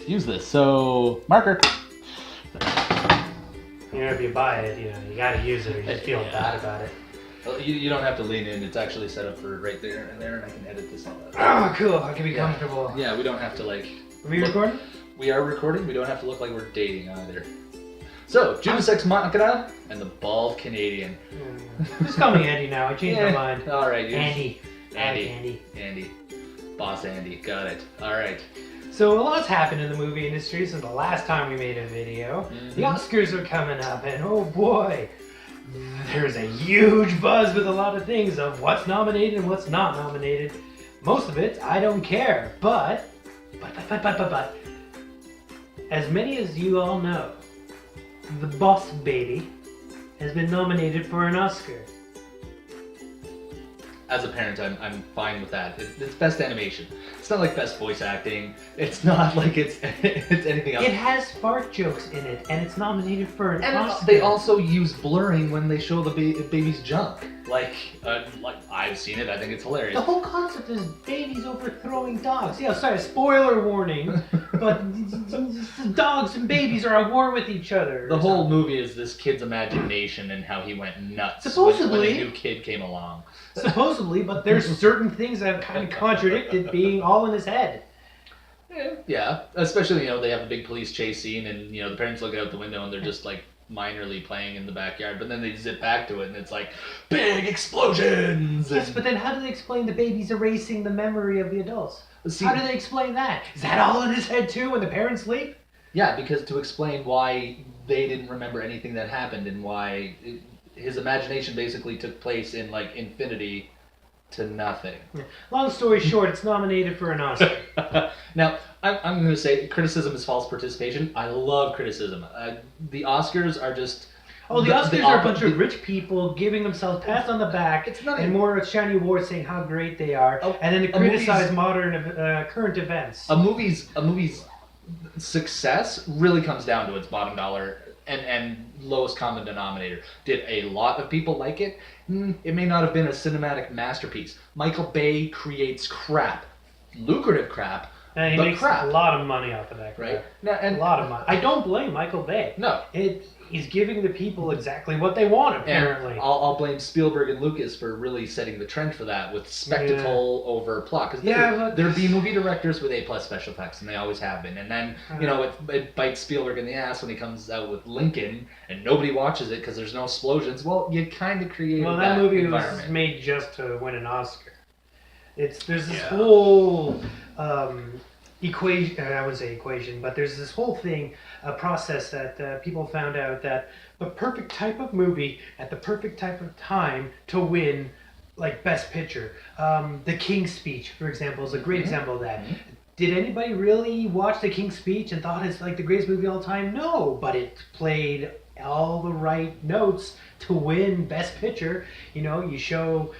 use this. So, marker. If you buy it, you gotta use it or you just feel bad about it. Well, you don't have to lean in. It's actually set up for right there and there, and I can edit this all out. Oh, cool. I can be comfortable. Yeah, we don't have to like... Are we recording? We are recording. We don't have to look like we're dating either. So, Judas Ex Machina and the Bald Canadian. Just call me Andy now. I changed my mind. All right. Andy. Andy. Boss Andy. Got it. All right. So a lot's happened in the movie industry since the last time we made a video. Mm-hmm. The Oscars are coming up, and oh boy, there's a huge buzz with a lot of things of what's nominated and what's not nominated. Most of it, I don't care, but, as many as you all know, The Boss Baby has been nominated for an Oscar. As a parent, I'm fine with that. It's best animation. It's not like best voice acting. It's not like it's anything else. It has fart jokes in it, and it's nominated for an Oscar. They also use blurring when they show the baby's junk. Like I've seen it. I think it's hilarious. The whole concept is babies overthrowing dogs. Yeah, sorry, spoiler warning, but dogs and babies are at war with each other. The whole movie is this kid's imagination and how he went nuts supposedly, when a new kid came along. Supposedly, but there's certain things that have kind of contradicted being all in his head. Yeah, especially, they have a big police chase scene and, the parents look out the window and they're just like minorly playing in the backyard, but then they zip back to it and it's like big explosions. Yes, but then how do they explain the baby's erasing the memory of the adults? How do they explain that? Is that all in his head too when the parents sleep? Yeah, because to explain why they didn't remember anything that happened and why his imagination basically took place in like infinity to nothing. Yeah. Long story short, it's nominated for an Oscar. Now, I'm going to say criticism is false participation. I love criticism. The Oscars are just... Oh, the Oscars are a bunch of rich people giving themselves pats on the back and more shiny awards saying how great they are, and then to criticize current events. A movie's success really comes down to its bottom dollar and lowest common denominator. Did a lot of people like it? It may not have been a cinematic masterpiece. Michael Bay creates crap, lucrative crap, and he makes a lot of money off of that crap. Right? Now, and a lot of money. I don't blame Michael Bay. No. He's giving the people exactly what they want, apparently. And I'll blame Spielberg and Lucas for really setting the trend for that with spectacle over plot. Because they're B-movie directors with A+ special effects, and they always have been. And then, it bites Spielberg in the ass when he comes out with Lincoln, and nobody watches it because there's no explosions. Well, you kind of create that movie was made just to win an Oscar. There's this whole... equation, I wouldn't say equation, but there's this whole thing, a process that people found out that the perfect type of movie at the perfect type of time to win, like Best Picture. The King's Speech, for example, is a great example of that. Did anybody really watch The King's Speech and thought it's like the greatest movie of all time? No, but it played all the right notes to win Best Picture. You show...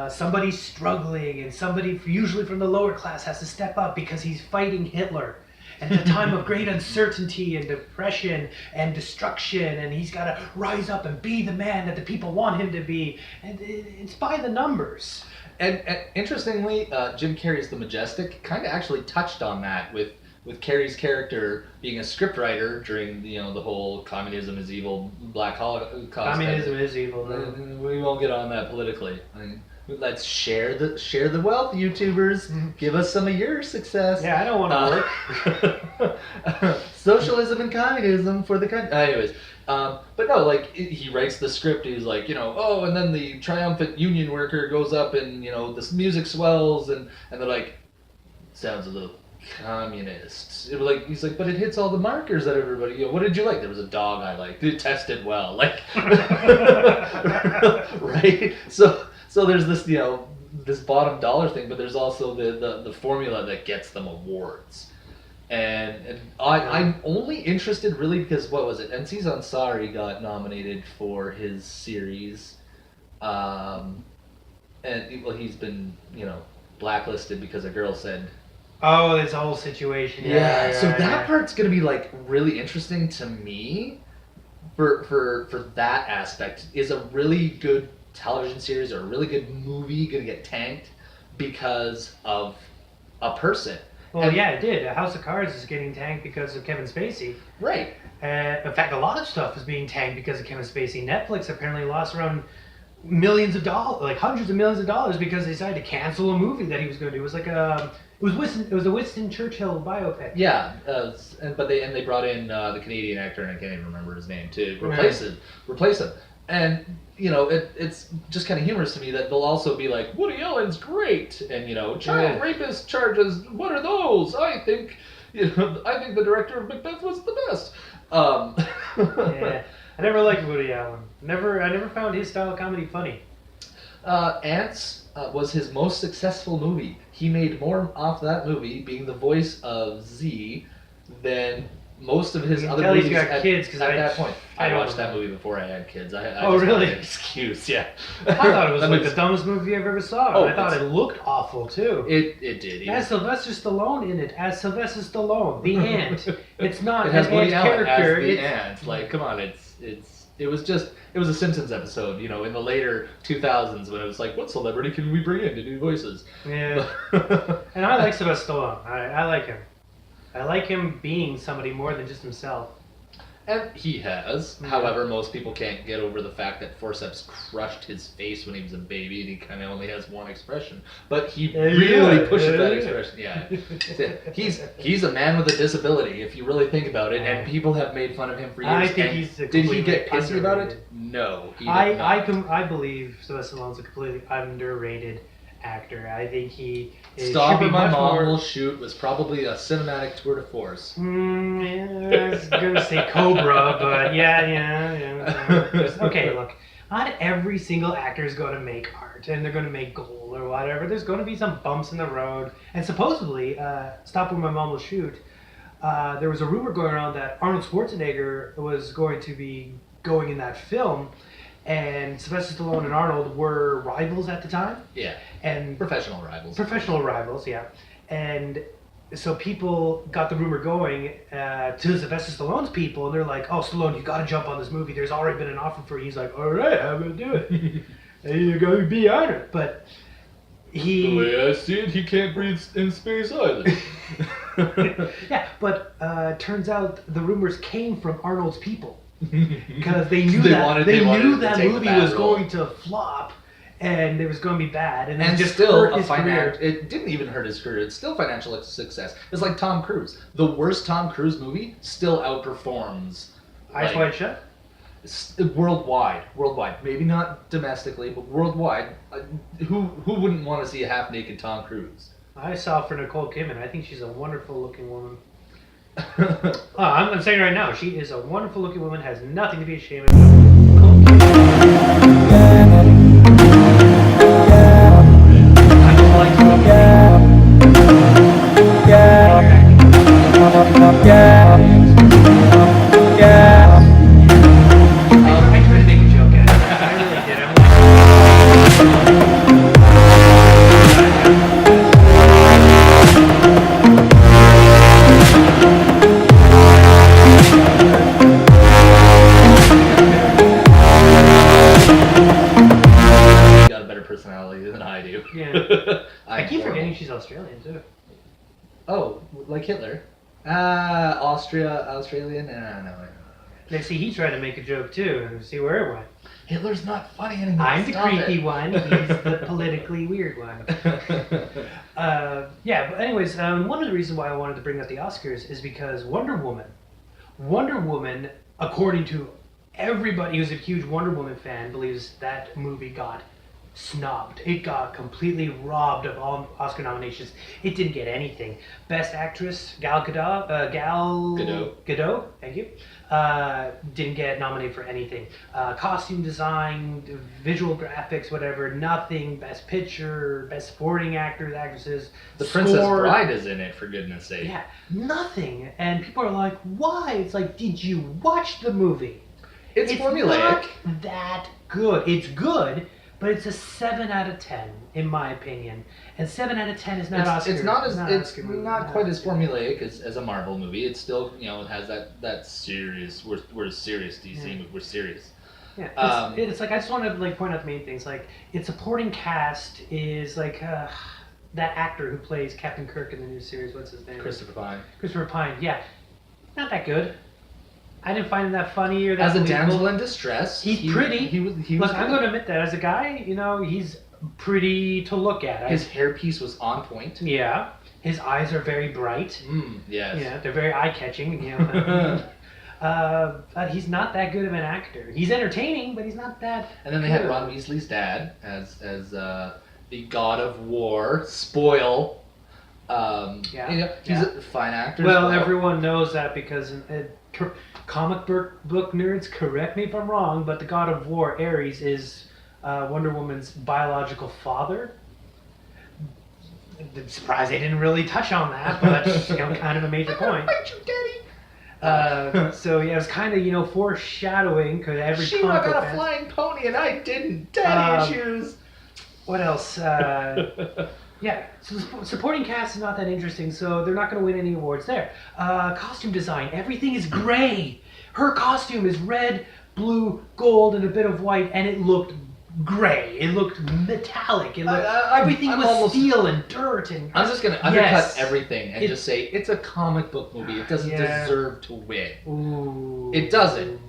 somebody struggling and somebody usually from the lower class has to step up because he's fighting Hitler at a time of great uncertainty and depression and destruction, and he's got to rise up and be the man that the people want him to be, and it's by the numbers. And interestingly, Jim Carrey's The Majestic kind of actually touched on that with Carrey's character being a scriptwriter during the whole communism is evil, Black Holocaust. Communism is evil. We won't get on that politically. Let's share the wealth, YouTubers. Give us some of your success. Yeah, I don't want to work. Socialism and communism for the country. Anyways, but no, he writes the script. He's like, and then the triumphant union worker goes up and this music swells and they're like, sounds a little communists. He's like, but it hits all the markers that everybody. What did you like? There was a dog I liked. It tested well. Right? So there's this this bottom dollar thing, but there's also the formula that gets them awards. And I'm only interested really because what was it? Aziz Ansari got nominated for his series, and he's been blacklisted because a girl said. Oh, this whole situation. Yeah. So that part's gonna be really interesting to me. For that aspect, is a really good television series or a really good movie gonna get tanked because of a person? Well, yeah, it did. House of Cards is getting tanked because of Kevin Spacey. Right. In fact, a lot of stuff is being tanked because of Kevin Spacey. Netflix apparently lost around millions of dollars, like hundreds of millions of dollars, because they decided to cancel a movie that he was going to do. It was like it was a Winston Churchill biopic. Yeah, but they brought in the Canadian actor, and I can't even remember his name, to replace him. And it's just kind of humorous to me that they'll also be like, Woody Allen's great, and child rapist charges. What are those? I think the director of Macbeth was the best. Yeah. I never liked Woody Allen. I never found his style of comedy funny. Ants was his most successful movie. He made more off that movie being the voice of Z than most of his other movies got kids, at that point. I watched that movie before I had kids. I oh, just really? An excuse, yeah. I thought it was like the dumbest movie I've ever saw. Oh, I thought it looked awful too. It did. It has Sylvester Stallone in it as Sylvester Stallone, the ant. It's not it has an Woody ant Allen character. As the ant. Like, come on, it was a Simpsons episode, in the later 2000s when it was like, what celebrity can we bring in to do voices? Yeah. And I like Sylvester Stallone. I like him. I like him being somebody more than just himself. And he has. Mm-hmm. However, most people can't get over the fact that Forceps crushed his face when he was a baby and he kind of only has one expression. But he really pushes that expression. Yeah. He's a man with a disability, if you really think about it, and people have made fun of him for years. I think he's did he get pissy about it? No, he did not. I believe Sylvester Stallone's a completely underrated actor. I think he Stop or My Mom Will Shoot was probably a cinematic tour de force. I was gonna say Cobra, but yeah. Okay, look, not every single actor is going to make art, and they're going to make gold or whatever. There's going to be some bumps in the road, and supposedly, Stop or My Mom Will Shoot. There was a rumor going around that Arnold Schwarzenegger was going to be going in that film. And Sylvester Stallone and Arnold were rivals at the time. Yeah. And professional rivals. Professional rivals, yeah. And so people got the rumor going to Sylvester Stallone's people, and they're like, "Oh, Stallone, you got to jump on this movie. There's already been an offer for you." He's like, "All right, I'm gonna do it. You're gonna be honored." But the way I see it, he can't breathe in space either. Yeah, but turns out the rumors came from Arnold's people. Because they knew that movie was going to flop, and it was going to be bad, and just still hurt his career. It didn't even hurt his career. It's still financial success. It's like Tom Cruise. The worst Tom Cruise movie still outperforms Eyes Wide Shut. Worldwide. Maybe not domestically, but worldwide. Who wouldn't want to see a half-naked Tom Cruise? I saw for Nicole Kidman. I think she's a wonderful-looking woman. I'm saying right now, she is a wonderful looking woman, has nothing to be ashamed of. I tried to make a joke at it. I really did. Personality than I do. Yeah. I keep forgetting she's Australian too. Oh, like Hitler? Australian? No. Now, see, he tried to make a joke too, and see where it went. Hitler's not funny anymore. I'm the creepy one. He's the politically weird one. Yeah, but anyways, one of the reasons why I wanted to bring up the Oscars is because Wonder Woman, according to everybody who's a huge Wonder Woman fan, believes that movie got snubbed. It got completely robbed of all Oscar nominations. It didn't get anything. Best Actress, Gal Gadot, thank you, didn't get nominated for anything. Costume design, visual graphics, whatever, nothing. Best Picture, Best Supporting Actors, Actresses. The Princess Bride is in it, for goodness sake. Yeah, nothing. And people are like, why? It's like, did you watch the movie? It's formulaic. Not that good. It's good, but it's a 7 out of 10 in my opinion. And 7 out of 10 is not Oscar. It's not quite as formulaic as a Marvel movie. It still it has that serious. We're serious DC. Yeah. We're serious. Yeah, it's like I just want to point out the main things. Like its supporting cast is like that actor who plays Captain Kirk in the new series. What's his name? Christopher Pine. Christopher Pine. Yeah, not that good. I didn't find him that funny or that As a believable. damsel in distress, He's pretty. He was. Look, I'm going to admit that as a guy, he's pretty to look at. His hairpiece was on point. Yeah. His eyes are very bright. Yes. Yeah, they're very eye-catching. But he's not that good of an actor. He's entertaining, but he's not that. And then they had Ron Weasley's dad as the God of War, Spoil. He's a fine actor. Well, everyone knows that because comic book nerds, correct me if I'm wrong, but the God of War, Ares, is Wonder Woman's biological father. I'm surprised they didn't really touch on that, but kind of a major point. So yeah, it was kind of foreshadowing because every She got a flying pony and I didn't. Daddy issues. What else? Yeah, so the supporting cast is not that interesting, so they're not going to win any awards there. Costume design, everything is gray. Her costume is red, blue, gold, and a bit of white, and it looked gray. It looked metallic. It looked, everything was steel and dirt. And I'm just going to undercut everything and just say it's a comic book movie. It doesn't deserve to win. Ooh. It doesn't.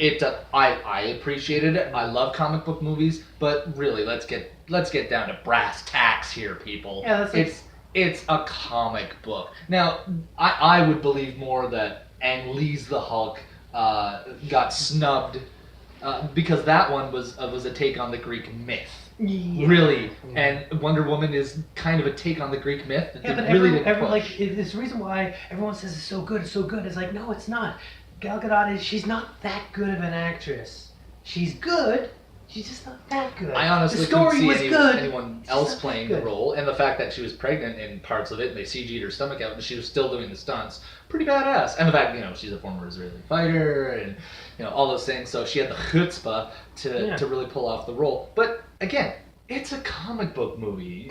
I appreciated it. I love comic book movies, but really, let's get down to brass tacks here, people. Yeah, it's a comic book. Now, I would believe more that Ang Lee's The Hulk got snubbed because that one was a take on the Greek myth. Yeah. Really, and Wonder Woman is kind of a take on the Greek myth. Yeah, but it's the reason why everyone says it's so good. It's so good. It's like, no, it's not. Gal Gadot she's not that good of an actress. She's good. She's just not that good. I honestly the story couldn't was see good. anyone else playing the role, and the fact that she was pregnant in parts of it, and they CG'd her stomach out, and she was still doing the stunts, pretty badass. And the fact, she's a former Israeli fighter, and all those things, so she had the chutzpah to really pull off the role. But again, it's a comic book movie.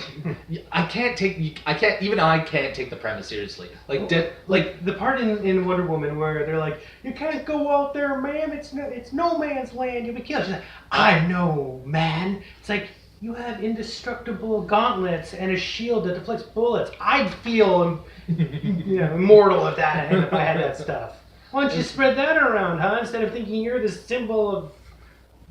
I can't take the premise seriously. Like the part in Wonder Woman where they're like, you can't go out there, ma'am. It's no man's land. You'll be killed. She's like, I know, man. It's like you have indestructible gauntlets and a shield that deflects bullets. I'd feel immortal if I had that stuff. Why don't you spread that around, huh? Instead of thinking you're the symbol of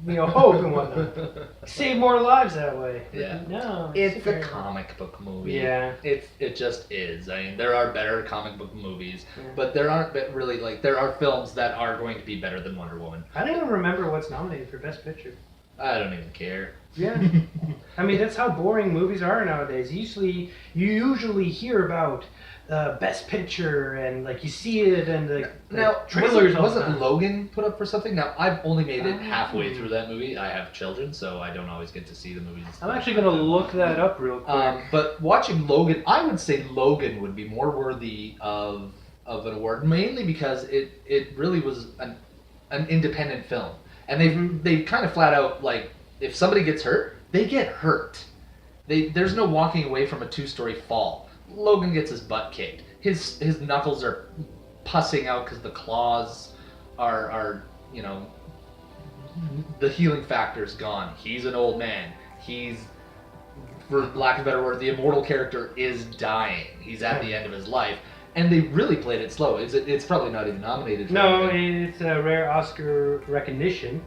hope and whatnot. Save more lives that way. Yeah. No. It's a comic book movie. Yeah. It just is. I mean, there are better comic book movies, but there aren't really, there are films that are going to be better than Wonder Woman. I don't even remember what's nominated for Best Picture. I don't even care. Yeah. I mean, that's how boring movies are nowadays. You usually hear about Best Picture and you see it and the trailers. Wasn't Logan put up for something? Now I've only made it halfway through that movie. I have children, so I don't always get to see the movies. I'm actually gonna look that up real quick. But watching Logan, I would say Logan would be more worthy of an award, mainly because it really was an independent film, and they kind of flat out if somebody gets hurt, they get hurt. There's no walking away from a 2-story fall. Logan gets his butt kicked. His knuckles are pussing out because the claws are the healing factor's gone. He's an old man. He's, for lack of a better word, the immortal character is dying. He's at the end of his life. And they really played it slow. It's probably not even nominated for anything. It's a rare Oscar recognition.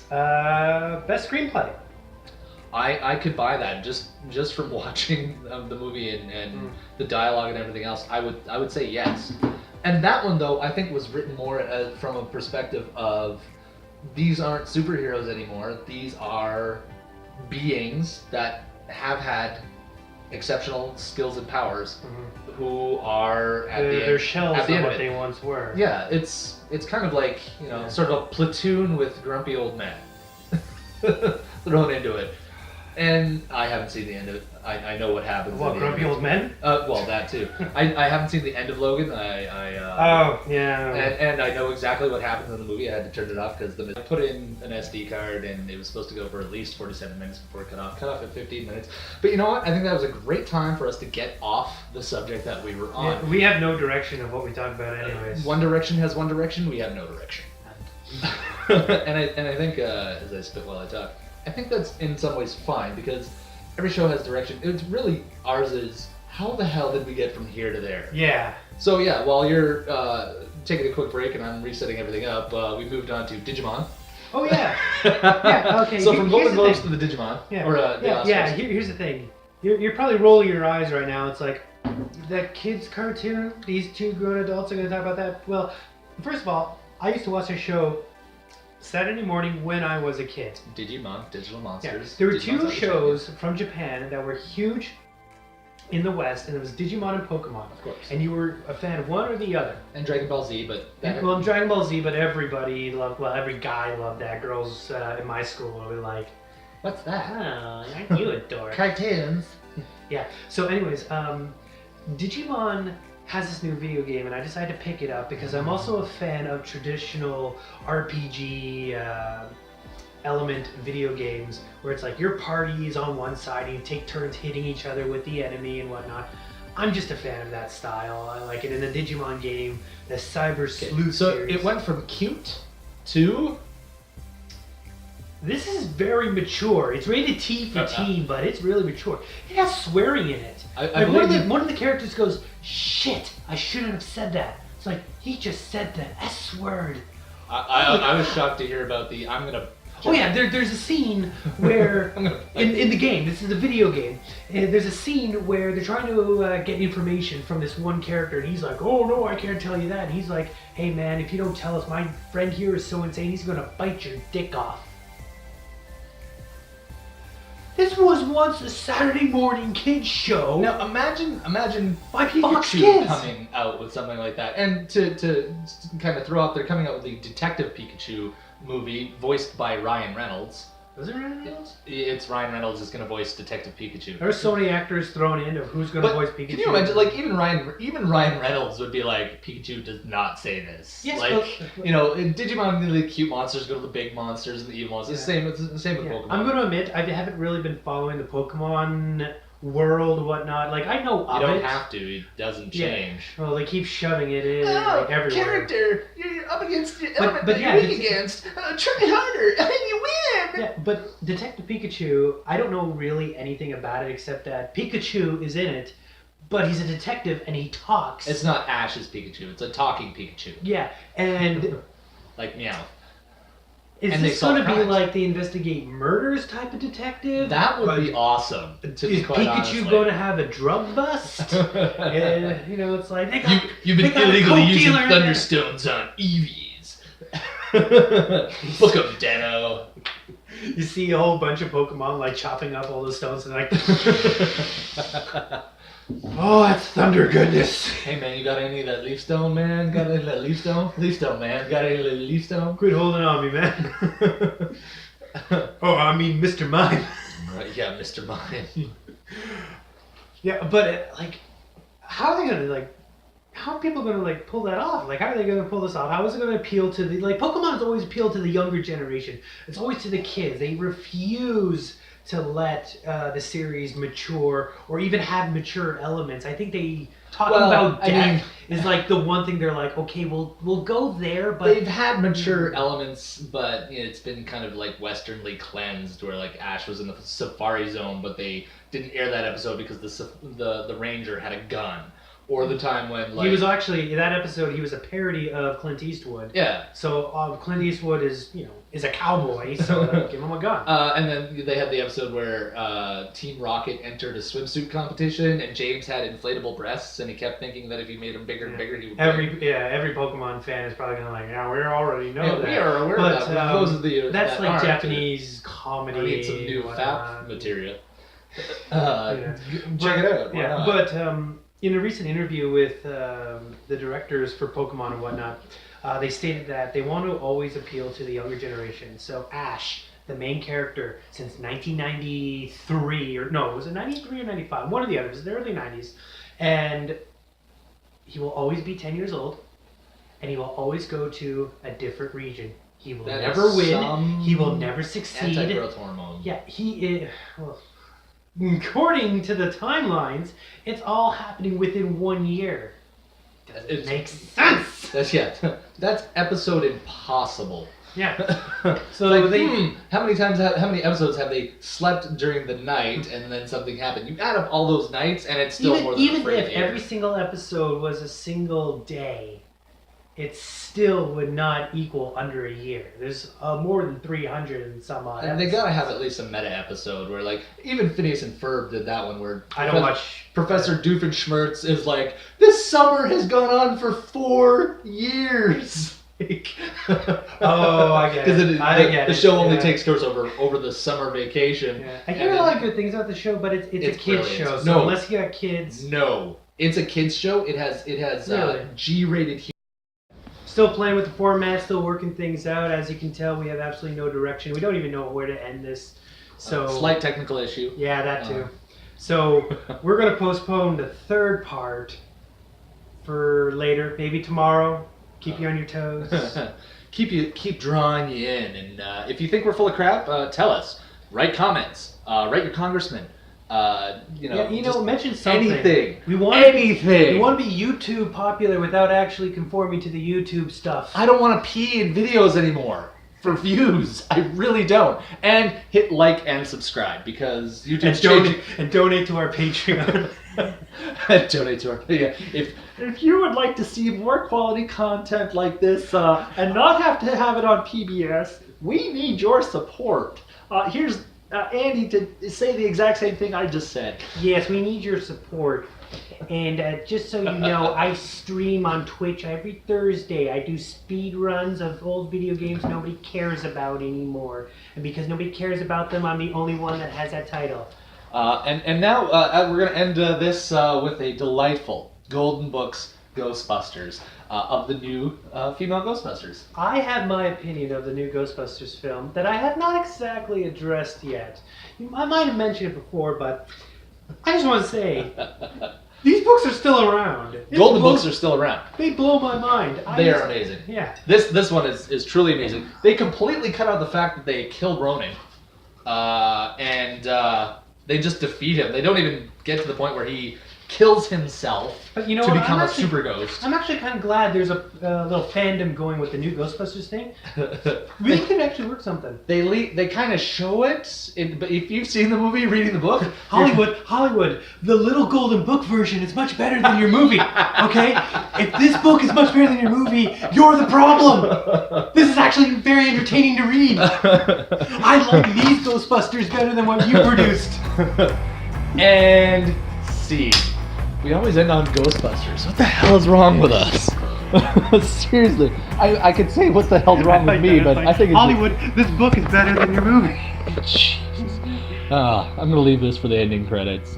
Best screenplay. I could buy that just from watching the movie and the dialogue and everything else. I would say yes. And that one though, I think was written more from a perspective of these aren't superheroes anymore. These are beings that have had exceptional skills and powers who are they're shells of what they once were. Yeah, it's kind of like sort of a platoon with grumpy old men thrown into it. And I haven't seen the end of it. I know what happens. What, grumpy old men? Well, that too. I haven't seen the end of Logan. Oh, yeah. And I know exactly what happens in the movie. I had to turn it off because I put in an SD card and it was supposed to go for at least 47 minutes before it cut off. Cut off at 15 minutes. But you know what? I think that was a great time for us to get off the subject that we were on. Yeah, we have no direction of what we talk about anyways. One direction has one direction. We have no direction. and I think, as I spit while I talk, I think that's in some ways fine because every show has direction. It's really, ours is how the hell did we get from here to there? Yeah. So yeah, while you're taking a quick break and I'm resetting everything up, we moved on to Digimon. Oh yeah. Yeah. Okay. So from Golden Here's Globes the to the Digimon, Yeah. or the Oscars. Here's the thing. You're probably rolling your eyes right now. It's like that kid's cartoon. These two grown adults are going to talk about that. Well, first of all, I used to watch a show Saturday morning when I was a kid. Digimon, Digital Monsters. Yeah. There were Digimon's two shows from Japan that were huge in the West, and it was Digimon and Pokemon. Of course. And you were a fan of one or the other. And Dragon Ball Z, but Well, Dragon Ball Z, but everybody loved. Well, every guy loved that. Girls in my school were like, what's that? "Oh, aren't you a dork?" Cartoons. Yeah. So, anyways, Digimon has this new video game, and I decided to pick it up because I'm also a fan of traditional RPG element video games where it's like your party is on one side and you take turns hitting each other with the enemy and whatnot. I'm just a fan of that style. I like it in the Digimon game, the Cyber Sleuth So series. it went from cute to... This is very mature. It's rated T for teen, but it's really mature. It has swearing in it. I One of the characters goes, "Shit, I shouldn't have said that." It's like, he just said the S word. I was shocked to hear about the I'm gonna... Oh yeah, there's a scene where, in the game, this is a video game, and there's a scene where they're trying to get information from this one character, and he's like, "Oh no, I can't tell you that." And he's like, "Hey man, if you don't tell us, my friend here is so insane, he's gonna bite your dick off." This was once a Saturday morning kids show. Now imagine By Fox Pikachu Kids. coming out with something like that, and to kind of throw out, they're coming out with the Detective Pikachu movie voiced by Ryan Reynolds. Was it Ryan Reynolds? It's Ryan Reynolds is going to voice Detective Pikachu. There's so many actors thrown in of who's going to voice Pikachu. Can you imagine, like, even Ryan Reynolds would be like, Pikachu does not say this. Yes, like, you know, in Digimon, the cute monsters go to the big monsters and the evil monsters. Yeah. It's the same with Pokemon. I'm going to admit, I haven't really been following the Pokemon world, whatnot. Like, I know of You don't it. have to. It doesn't change. Well, they keep shoving it in like everywhere. Character, you're up against the element but that yeah, you're weak against. Try harder, and you win. Yeah, but Detective Pikachu, I don't know really anything about it except that Pikachu is in it, but he's a detective and he talks. It's not Ash's Pikachu. It's a talking Pikachu. Yeah, and like meow. is And they this solve going to be crimes. like the investigate murders type of detective? That would be awesome. To Is be quite Pikachu honestly. going to have a drug bust? And, you know, it's like they got, You've been they got a illegally coke using dealer in there. thunderstones on Eevees. Book 'em, Dano. You see a whole bunch of Pokemon like chopping up all the stones and like, oh, that's thunder goodness. Hey man, you got any of that leaf stone, man? Got any of that leaf stone? Leaf stone, man. Got any of that leaf stone? Quit holding on me, man. Oh, I mean, Mr. Mime. Right, yeah, Mr. Mime. Yeah, but like, how are they gonna like? How are people gonna like pull that off? Like, how are they gonna pull this off? How is it gonna appeal to the like? Pokemon's always appealed to the younger generation. It's always to the kids. They refuse to let the series mature or even have mature elements. I think they talking about death is like the one thing they're like, okay, we'll go there, but they've had mature elements, but you know, it's been kind of like westernly cleansed, where like Ash was in the Safari Zone, but they didn't air that episode because the ranger had a gun. Or the time when like he was actually in that episode. He was a parody of Clint Eastwood. yeah. So Clint Eastwood is a cowboy, so give him a gun. And then they had the episode where Team Rocket entered a swimsuit competition, and James had inflatable breasts, and he kept thinking that if he made them bigger and bigger, he would. Every Pokemon fan is probably gonna like, yeah, we already know that. We are aware of that. Those are the, that's that like art. Japanese comedy. I need some new FAP material. Yeah. Check it out. Why Yeah, not? but in a recent interview with the directors for Pokemon and whatnot, they stated that they want to always appeal to the younger generation. So Ash, the main character, since 1993, or no, was it 93 or 95? One of the others, the early 90s. And he will always be 10 years old, and he will always go to a different region. He will That never is win. some He will never succeed. Anti-growth hormone. Yeah, he is. Well, according to the timelines, it's all happening within 1 year. It Makes sense. That's episode impossible. Yeah. So like, how many episodes have they slept during the night and then something happened? You add up all those nights and it's still more than even a free if year. every single episode was a single day, it still would not equal under a year. There's more than 300 and some odd. And they gotta have at least a meta episode where, like, even Phineas and Ferb did that one where I don't watch. Professor Doofenshmirtz is like, this summer has gone on for 4 years. Oh, I get it. The show only takes course over the summer vacation. Yeah. I hear a lot of good things about the show, but it's a kids brilliant. show. So No. unless you got kids, No, it's a kids show. It has Really? G-rated humor. still playing with the format, still working things out. As you can tell, we have absolutely no direction. We don't even know where to end this. So Slight technical issue. yeah, that too. So we're gonna postpone the third part for later, maybe tomorrow. Keep you on your toes. keep drawing you in, and if you think we're full of crap, tell us. Write comments. Write your congressman. Mention something. Anything. We want anything. We want to be YouTube popular without actually conforming to the YouTube stuff. I don't want to pee in videos anymore for views. I really don't. And hit like and subscribe because YouTube's and donate to our Patreon. Donate to our If you would like to see more quality content like this and not have to have it on PBS, we need your support. Here's Andy to say the exact same thing I just said. Yes, we need your support. And just so you know, I stream on Twitch every Thursday. I do speed runs of old video games nobody cares about anymore. And because nobody cares about them, I'm the only one that has that title. And now we're going to end this with a delightful Golden Books Ghostbusters of the new female Ghostbusters. I have my opinion of the new Ghostbusters film that I have not exactly addressed yet. I might have mentioned it before, but I just want to say, these books are still around. Golden Books are still around. They blow my mind. They are amazing. Yeah. This one is truly amazing. They completely cut out the fact that they killed Ronan. And they just defeat him. They don't even get to the point where he kills himself but you know to what? become a super ghost. I'm actually kind of glad there's a little fandom going with the new Ghostbusters thing. We could actually work something. They kind of show it, but if you've seen the movie, reading the book, Hollywood, the little Golden Book version is much better than your movie. Okay, if this book is much better than your movie, you're the problem. This is actually very entertaining to read. I like these Ghostbusters better than what you produced. And see. We always end on Ghostbusters. What the hell is wrong with us? Seriously, I could say what the hell's wrong with me, but I think it's Hollywood, this book is better than your movie. Jeez. I'm gonna leave this for the ending credits.